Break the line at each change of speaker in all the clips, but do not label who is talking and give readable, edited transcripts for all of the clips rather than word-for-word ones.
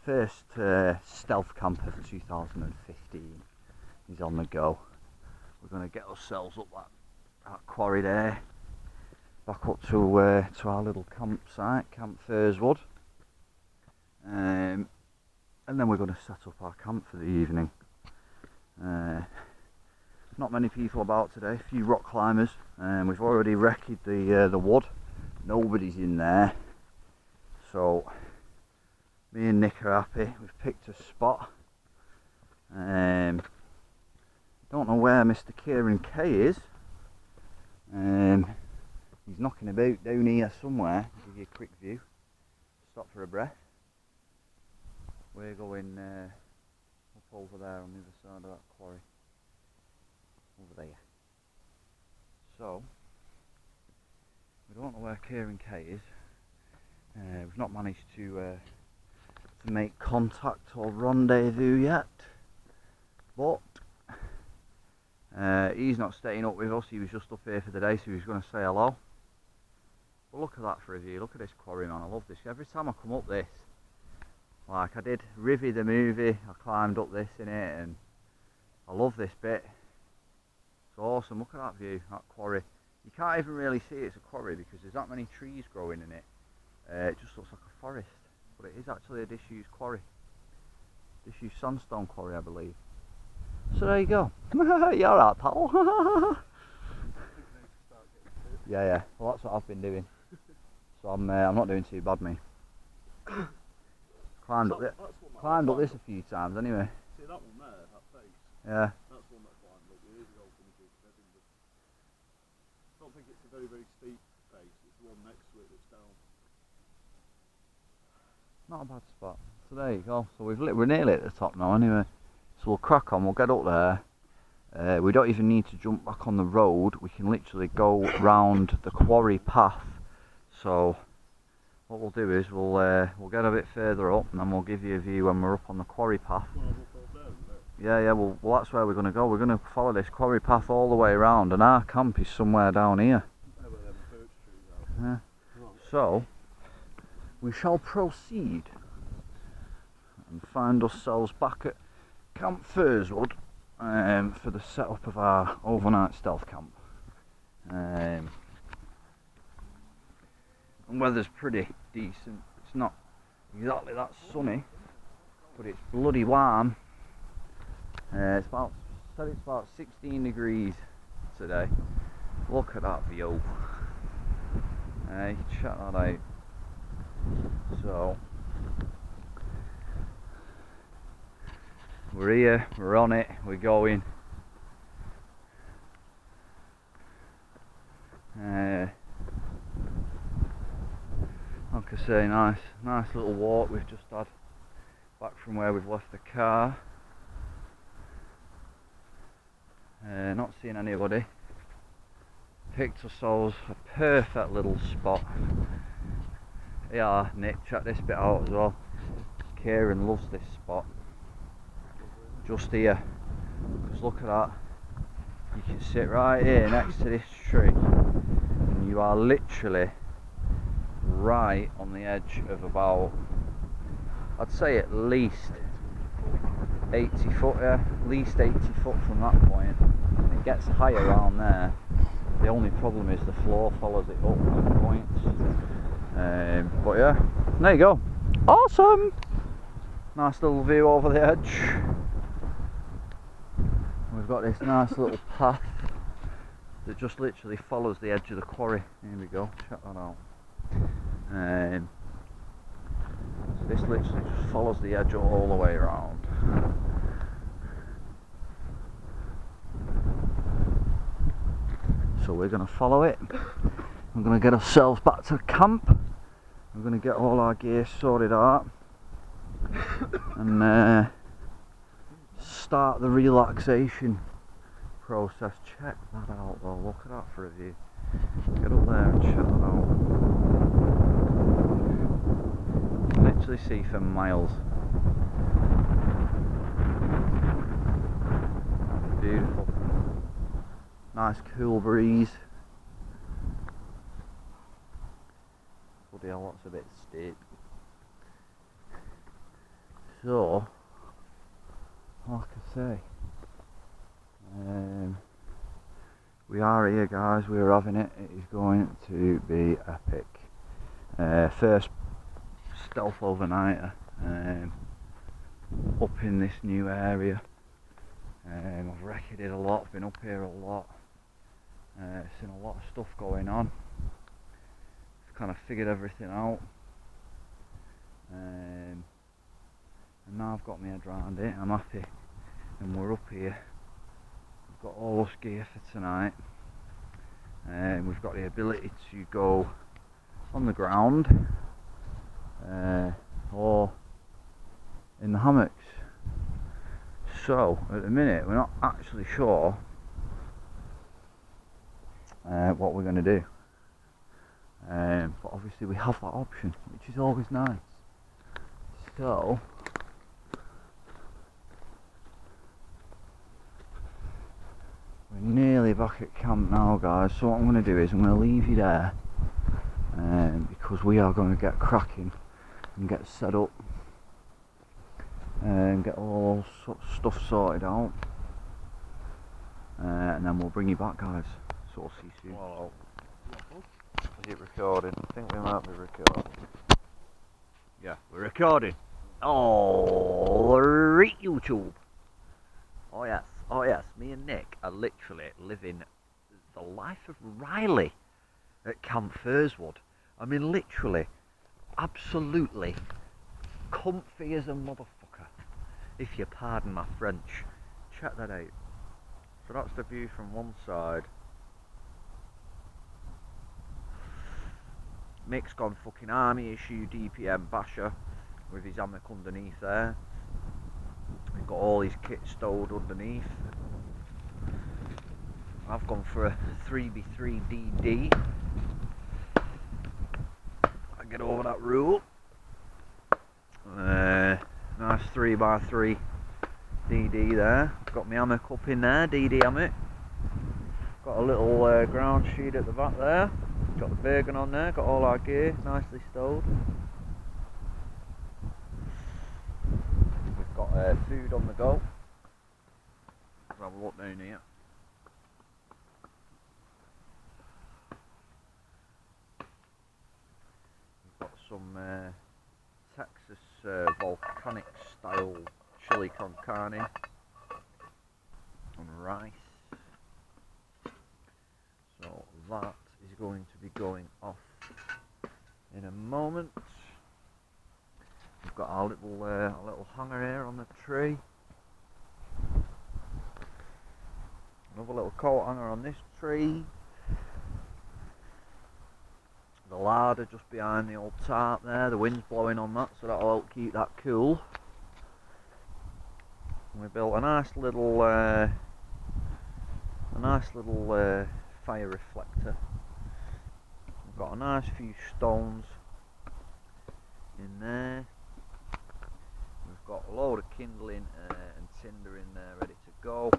First stealth camper for 2015 is on the go. We're going to get ourselves up that quarry there, back up to our little campsite, Camp Firswood, and then we're going to set up our camp for the evening. Not many people about today, a few rock climbers, and we've already wrecked the wood. Nobody's in there, so me and Nick are happy. We've picked a spot. Don't know where Mr. Kieran K is. He's knocking about down here somewhere. I'll give you a quick view. Stop for a breath. We're going up over there on the other side of that quarry. Over there. So, we don't know where Kieran K is. We've not managed to make contact or rendezvous yet, but he's not staying up with us. He was just up here for the day, so he was going to say hello. But look at that for a view. Look at this quarry, man. I love this. Every time I come up this, like I did Rivy the movie, I climbed up this in it, and I love this bit. It's awesome. Look at that view, that quarry. You can't even really see it's a quarry because there's that many trees growing in it. It just looks like a forest, but it is actually a disused quarry. Disused sandstone quarry, I believe. So there you go. You're alright, pal. Yeah. Well, that's what I've been doing. So I'm not doing too bad, me. Climbed up this a few times, anyway.
See that one there, that face?
Yeah.
That's one that climbed up years ago from the Edinburgh. I don't think it's a very, very steep face. It's the one next to it that's down.
Not a bad spot. So there you go. So we're nearly at the top now, anyway. So we'll crack on. We'll get up there. We don't even need to jump back on the road. We can literally go round the quarry path. So what we'll do is we'll get a bit further up, and then we'll give you a view when we're up on the quarry path. Yeah. Well, that's where we're going to go. We're going to follow this quarry path all the way around, and our camp is somewhere down here. Yeah. So we shall proceed and find ourselves back at Camp Firswood for the setup of our overnight stealth camp. And weather's pretty decent. It's not exactly that sunny, but it's bloody warm. It's about 16 degrees today. Look at that view. Check that out. So we're here, we're on it, we're going. Like I say, nice little walk we've just had back from where we've left the car. Not seeing anybody. Picked ourselves a perfect little spot. Yeah, Nick, check this bit out as well. Kieran loves this spot. Just here, because look at that. You can sit right here next to this tree, and you are literally right on the edge of about, I'd say at least 80 foot, yeah, at least 80 foot from that point. It gets higher around there. The only problem is the floor follows it up at points. But yeah, there you go. Awesome! Nice little view over the edge. We've got this nice little path that just literally follows the edge of the quarry. Here we go, check that out. So this literally just follows the edge all the way around. So we're going to follow it. We're going to get ourselves back to camp. We're going to get all our gear sorted out and start the relaxation process. Check that out though, look at that for a view. Get up there and check that out. You can literally see for miles. Beautiful. Nice cool breeze. Bloody hell, that's a bit steep. So, like I say, we are here, guys. We're having it. It is going to be epic. First stealth overnighter up in this new area. I've wrecked it a lot. Been up here a lot. Seen a lot of stuff going on. Kind of figured everything out. And now I've got my head around it. I'm happy, and we're up here. We've got all this gear for tonight, and we've got the ability to go on the ground or in the hammocks. So at the minute we're not actually sure what we're going to do, but obviously we have that option, which is always nice. So we're nearly back at camp now, guys. So what I'm going to do is I'm going to leave you there, because we are going to get cracking and get set up and get all stuff sorted out, and then we'll bring you back, guys. So we'll see you soon. Well, is it recording? I think we might be recording. Yeah, we're recording. Alright, YouTube. Oh yes, me and Nick are literally living the life of Riley at Camp Firswood. I mean, literally, absolutely comfy as a motherfucker, if you pardon my French. Check that out. So that's the view from one side. Mick's gone fucking army issue DPM basher with his hammock underneath there. We've got all his kit stowed underneath. I've gone for a 3x3 DD. I get over that rule. Nice 3x3 DD there. Got my hammock up in there, DD hammock. Got a little ground sheet at the back there. Got the Bergen on there, got all our gear nicely stowed. We've got food on the go. Let's have a look down here. We've got some Texas volcanic style chili con carne and rice. So that is going to be going off in a moment. We've got our little hanger here on the tree. Another little coat hanger on this tree. The larder just behind the old tarp there. The wind's blowing on that, so that'll help keep that cool. And we built a nice little fire reflector. We've got a nice few stones in there. We've got a load of kindling and tinder in there ready to go.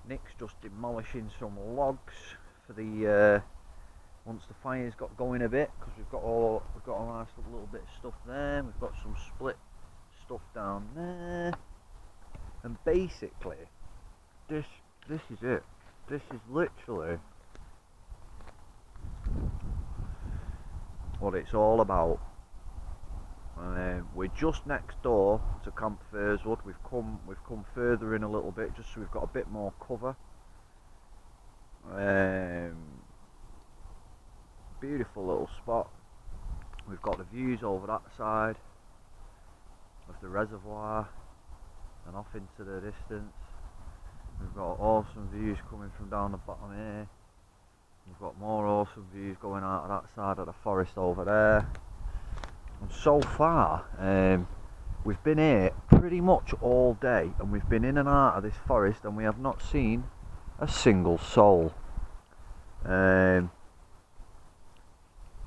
Nick's just demolishing some logs for the once the fire's got going a bit, because we've got a nice little bit of stuff there. We've got some split stuff down there, and basically this is it. This is literally what it's all about. We're just next door to Camp Firswood. We've come further in a little bit, just so we've got a bit more cover. Beautiful little spot. We've got the views over that side of the reservoir and off into the distance. We've got awesome views coming from down the bottom here. We've got more awesome views going out of that side of the forest over there. And so far, we've been here pretty much all day, and we've been in and out of this forest, and we have not seen a single soul.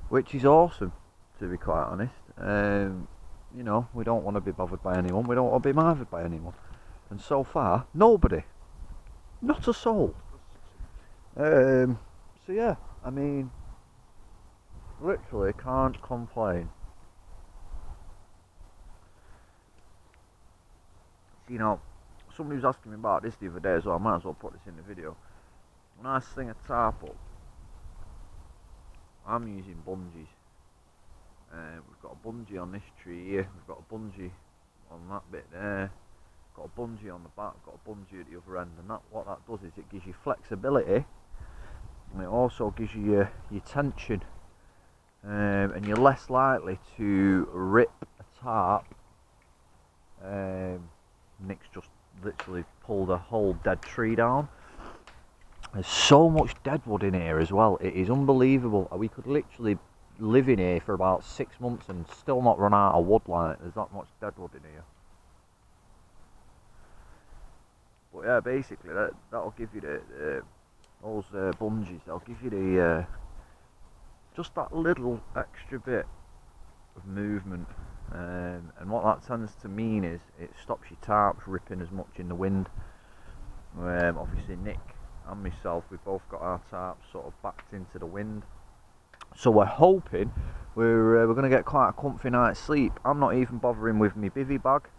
Which is awesome, to be quite honest. You know, we don't want to be bothered by anyone, we don't want to be bothered by anyone. And so far, nobody. Not a soul. So yeah, I mean, literally can't complain. you know, somebody was asking me about this the other day as well. I might as well put this in the video. When I sling a tarp up, I'm using bungees. We've got a bungee on this tree here, we've got a bungee on that bit there, got a bungee on the back, got a bungee at the other end, and what that does is it gives you flexibility, and it also gives you your tension, and you're less likely to rip a tarp. Nick's just literally pulled a whole dead tree down. There's so much deadwood in here as well, it is unbelievable. We could literally live in here for about 6 months and still not run out of wood. Like, there's that much deadwood in here. But yeah, basically that'll give you those bungees, they'll give you the just that little extra bit of movement, and what that tends to mean is it stops your tarps ripping as much in the wind. Obviously Nick and myself, we've both got our tarps sort of backed into the wind, so we're hoping we're going to get quite a comfy night's sleep. I'm not even bothering with my bivvy bag.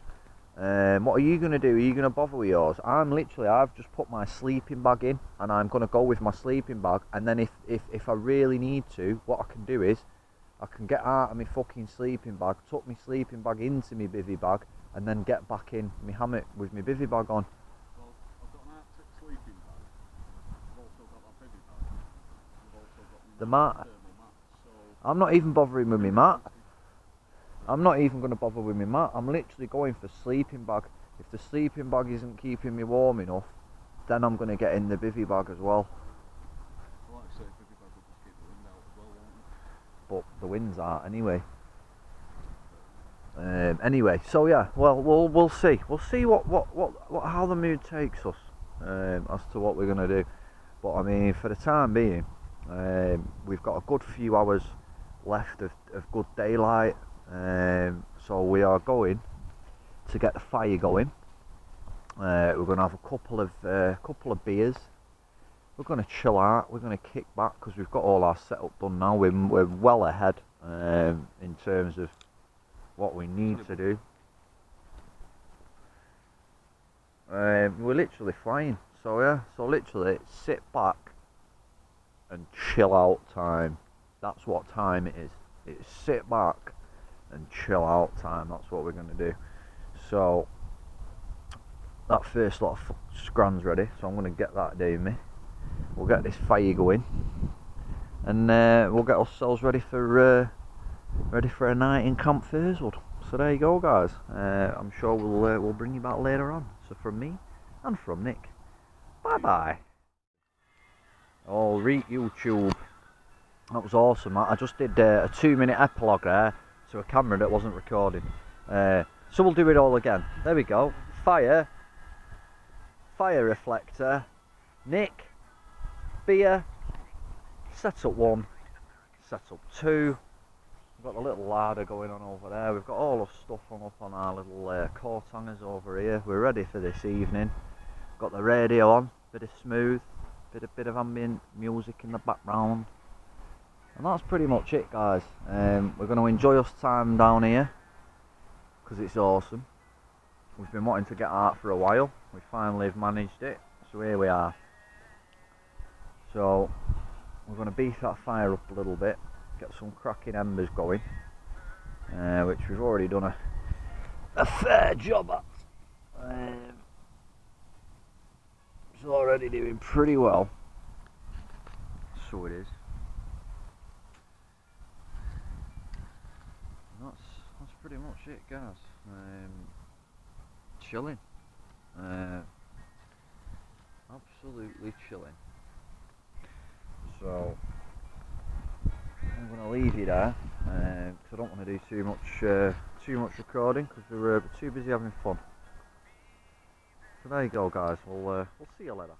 What are you going to do? Are you going to bother with yours? I've just put my sleeping bag in, and I'm going to go with my sleeping bag, and then if I really need to, what I can do is I can get out of my fucking sleeping bag, tuck my sleeping bag into my bivvy bag, and then get back in my hammock with my bivvy bag on.
Well, I've got an Arctic sleeping bag, I've also got that bivvy bag, I've also got
The
my
mat.
thermal mat, so
I'm not even bothering with my mat. I'm not even going to bother with my mat. I'm literally going for sleeping bag. If the sleeping bag isn't keeping me warm enough, then I'm going to get in the bivvy bag as well.
like I say, bivvy bag will just keep the wind out as well, won't it?
But the wind's out anyway. Anyway, so yeah, well, we'll see. We'll see how the mood takes us as to what we're going to do. But I mean, for the time being, we've got a good few hours left of good daylight. So we are going to get the fire going. We're going to have a couple of beers. We're going to chill out. We're going to kick back because we've got all our setup done now. We're well ahead in terms of what we need to do. We're literally flying. So yeah, so literally sit back and chill out time. That's what time it is. It's sit back and chill out time. That's what we're going to do. So that first lot of scran's ready, so I'm going to get that doing me. We'll get this fire going, and we'll get ourselves ready for a night in Camp Firswood. So there you go, guys. I'm sure we'll bring you back later on. So from me and from Nick, bye bye. Oh, read YouTube. That was awesome. I just did a 2-minute epilogue there to a camera that wasn't recording. So we'll do it all again. There we go. Fire reflector, Nick, beer, setup 1, setup 2. We've got the little larder going on over there. We've got all the stuff up on our little coat hangers over here. We're ready for this evening. Got the radio on, bit of smooth, bit of ambient music in the background. And that's pretty much it, guys. We're going to enjoy us time down here because it's awesome. We've been wanting to get out for a while. We finally have managed it. So here we are. So we're going to beef that fire up a little bit, get some cracking embers going, which we've already done a fair job at. It's already doing pretty well. So it is. That's pretty much it, guys. Chilling. Absolutely chilling. So I'm going to leave you there because I don't want to do too much recording because we're too busy having fun. So there you go, guys. We'll see you later.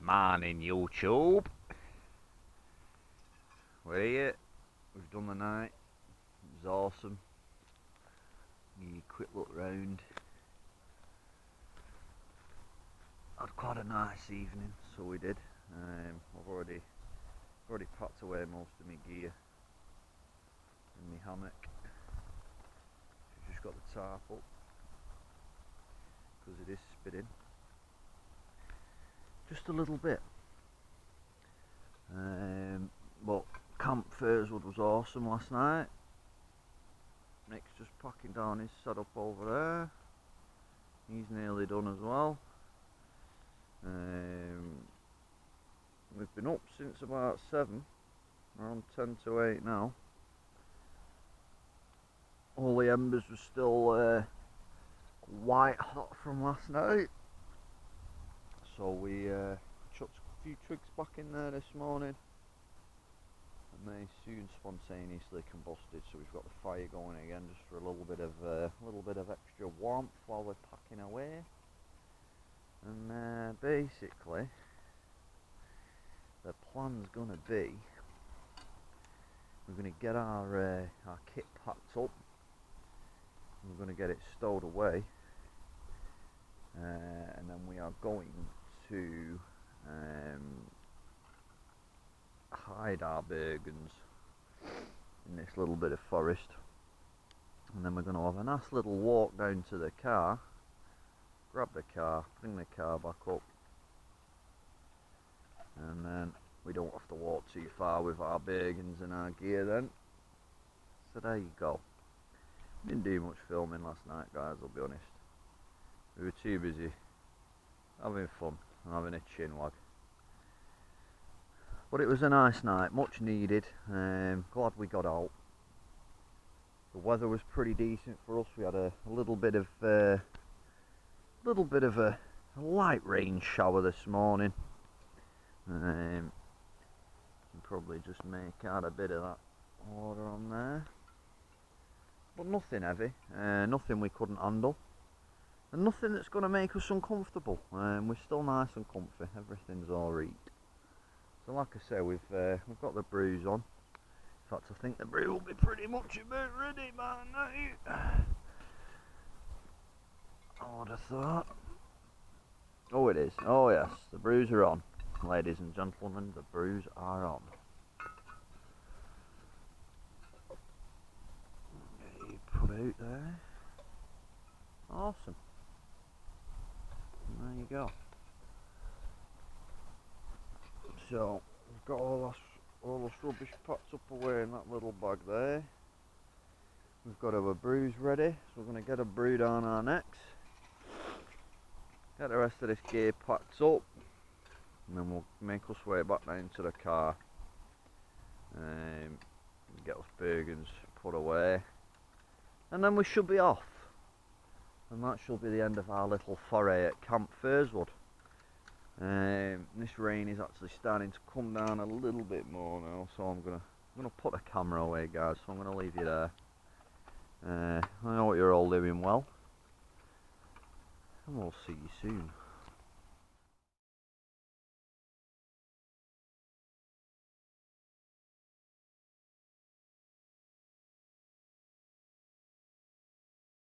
Morning, YouTube. We're here. We've done the night. It was awesome. You quick look round. Had quite a nice evening, so we did. I've already packed away most of my gear in my hammock. Just got the tarp up because it is spitting just a little bit. But Camp Firswood was awesome last night. Nick's just packing down his setup over there. He's nearly done as well. We've been up since about 7. We're on 10 to 8 now. All the embers were still white hot from last night. So we chucked a few twigs back in there this morning. And they soon spontaneously combusted, so we've got the fire going again just for a little bit of extra warmth while we're packing away. And basically, the plan's gonna be we're gonna get our kit packed up. We're gonna get it stowed away, and then we are going to hide our bergens in this little bit of forest, and then we're going to have a nice little walk down to the car, grab the car, bring the car back up, and then we don't have to walk too far with our bergens and our gear then. So there you go. Didn't do much filming last night, guys, I'll be honest. We were too busy having fun and having a chin wag. But it was a nice night, much needed. Glad we got out. The weather was pretty decent for us. We had a little bit of a light rain shower this morning. You can probably just make out a bit of that water on there, but nothing heavy, nothing we couldn't handle, and nothing that's going to make us uncomfortable. We're still nice and comfy. Everything's alright. So like I say, we've got the brews on. In fact, I think the brew will be pretty much about ready by now. I would have thought. Oh, it is. Oh yes, the brews are on. Ladies and gentlemen, the brews are on. Okay, put out there. Awesome. There you go. So we've got all this rubbish packed up away in that little bag there. We've got our brews ready, so we're going to get a brew down our necks. Get the rest of this gear packed up, and then we'll make us way back down to the car. Get us Bergens put away, and then we should be off. And that should be the end of our little foray at Camp Firswood. This rain is actually starting to come down a little bit more now, so I'm gonna put the camera away, guys. So I'm gonna leave you there. I know you're all doing well, and we'll see you soon.